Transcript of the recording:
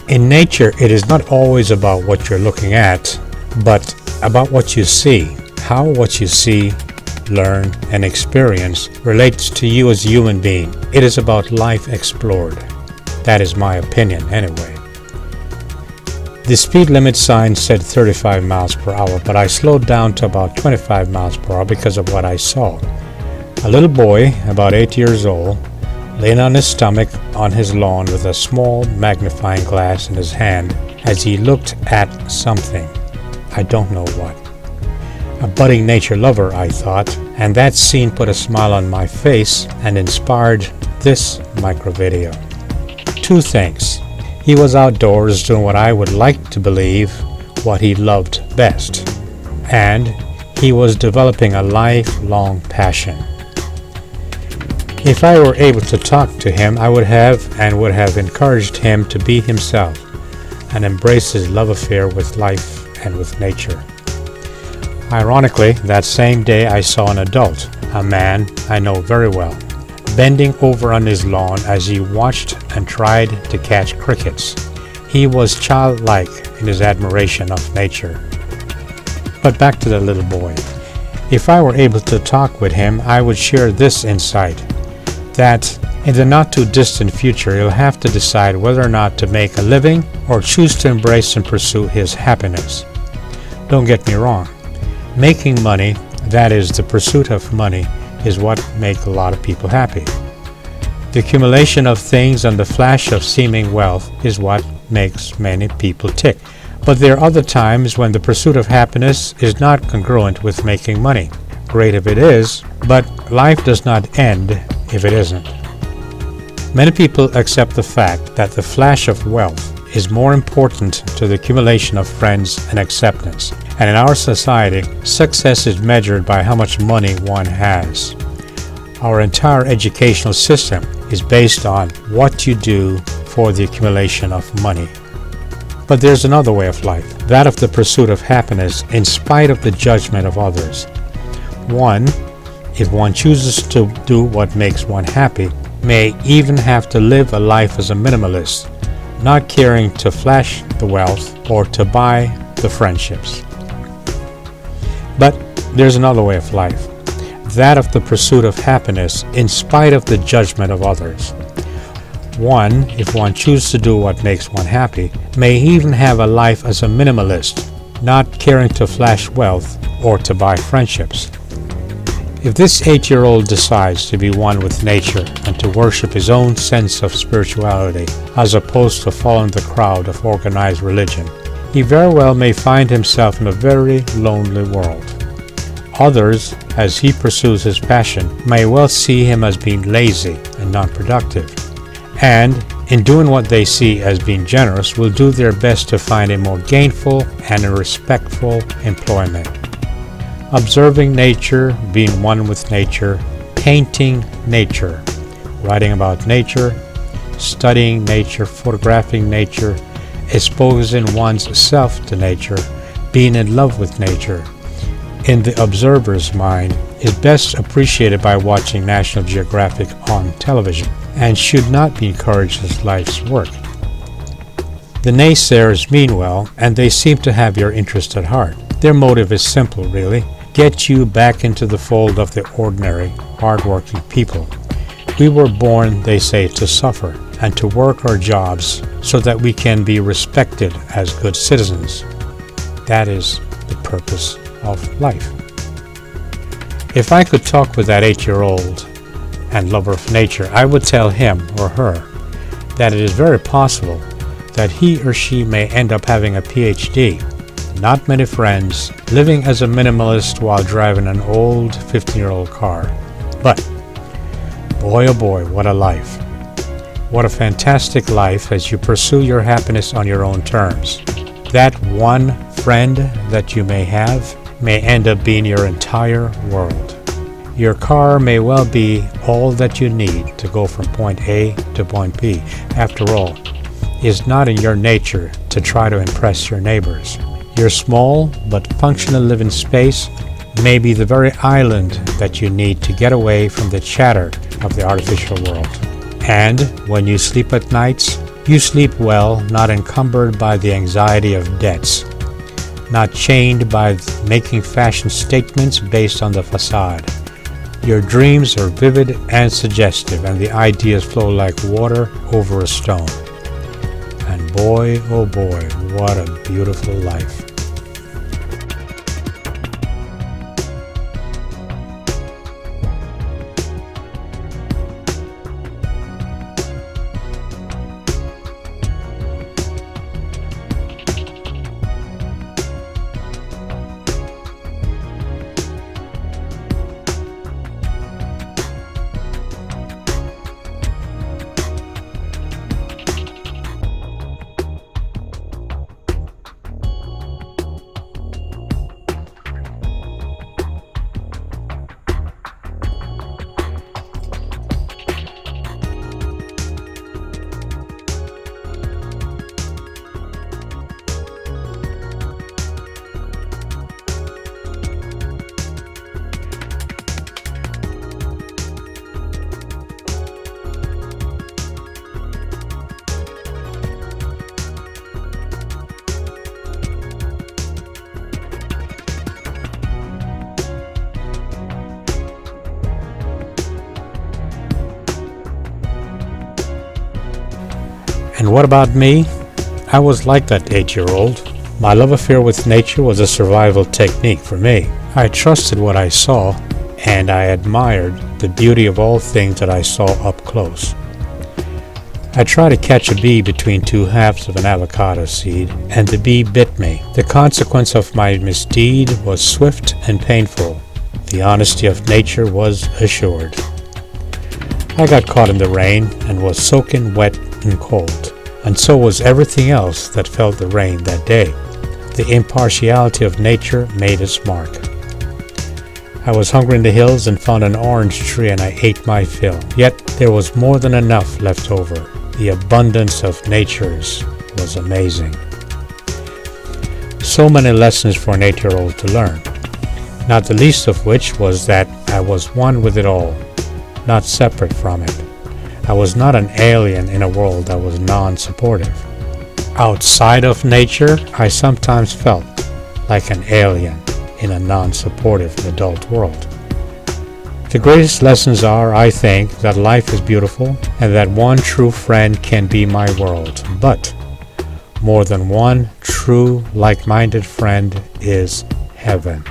In nature, it is not always about what you're looking at, but about what you see, how what you see, learn, and experience relates to you as a human being. It is about life explored. That is my opinion, anyway. The speed limit sign said 35 miles per hour, but I slowed down to about 25 miles per hour because of what I saw. A little boy, about 8 years old, laying on his stomach on his lawn with a small magnifying glass in his hand as he looked at something. I don't know what. A budding nature lover, I thought, and that scene put a smile on my face and inspired this micro video. Two things. He was outdoors doing what I would like to believe what he loved best, and he was developing a lifelong passion. If I were able to talk to him, I would have encouraged him to be himself and embrace his love affair with life and with nature. Ironically, that same day I saw an adult, a man I know very well, bending over on his lawn as he watched and tried to catch crickets. He was childlike in his admiration of nature. But back to the little boy. If I were able to talk with him, I would share this insight, that in the not-too-distant future he'll have to decide whether or not to make a living or choose to embrace and pursue his happiness. Don't get me wrong. Making money, that is, the pursuit of money, is what makes a lot of people happy. The accumulation of things and the flash of seeming wealth is what makes many people tick. But there are other times when the pursuit of happiness is not congruent with making money. Great if it is, but life does not end if it isn't. Many people accept the fact that the flash of wealth is more important to the accumulation of friends and acceptance. And in our society, success is measured by how much money one has. Our entire educational system is based on what you do for the accumulation of money. But there's another way of life, that of the pursuit of happiness in spite of the judgment of others. One, if one chooses to do what makes one happy, may even have to live a life as a minimalist, not caring to flash the wealth or to buy the friendships. But there's another way of life, that of the pursuit of happiness in spite of the judgment of others. One, if one chooses to do what makes one happy, may even have a life as a minimalist, not caring to flash wealth or to buy friendships. If this 8-year-old decides to be one with nature and to worship his own sense of spirituality as opposed to following the crowd of organized religion, he very well may find himself in a very lonely world. Others, as he pursues his passion, may well see him as being lazy and non-productive, and in doing what they see as being generous, will do their best to find a more gainful and a respectful employment. Observing nature, being one with nature, painting nature, writing about nature, studying nature, photographing nature, exposing one's self to nature, being in love with nature, in the observer's mind, is best appreciated by watching National Geographic on television, and should not be encouraged as life's work. The naysayers mean well, and they seem to have your interest at heart. Their motive is simple, really. Get you back into the fold of the ordinary, hard-working people. We were born, they say, to suffer and to work our jobs so that we can be respected as good citizens. That is the purpose of life. If I could talk with that 8-year-old and lover of nature, I would tell him or her that it is very possible that he or she may end up having a PhD, not many friends, living as a minimalist while driving an old 15-year-old car. But boy oh boy, what a life. What a fantastic life as you pursue your happiness on your own terms. That one friend that you may have may end up being your entire world. Your car may well be all that you need to go from point A to point B. After all, it's not in your nature to try to impress your neighbors. Your small but functional living space may be the very island that you need to get away from the chatter of the artificial world. And when you sleep at nights, You sleep well, not encumbered by the anxiety of debts, not chained by making fashion statements based on the facade. Your dreams are vivid and suggestive, and the ideas flow like water over a stone. And boy, oh boy, what a beautiful life. And what about me? I was like that 8-year-old. My love affair with nature was a survival technique for me. I trusted what I saw, and I admired the beauty of all things that I saw up close. I tried to catch a bee between two halves of an avocado seed, and the bee bit me. The consequence of my misdeed was swift and painful. The honesty of nature was assured. I got caught in the rain and was soaking wet and cold, and so was everything else that felt the rain that day. The impartiality of nature made its mark. I was hungry in the hills and found an orange tree, and I ate my fill. Yet there was more than enough left over. The abundance of nature's was amazing. So many lessons for an 8-year-old to learn, not the least of which was that I was one with it all, not separate from it. I was not an alien in a world that was non-supportive. Outside of nature, I sometimes felt like an alien in a non-supportive adult world. The greatest lessons are, I think, that life is beautiful and that one true friend can be my world. But more than one true like-minded friend is heaven.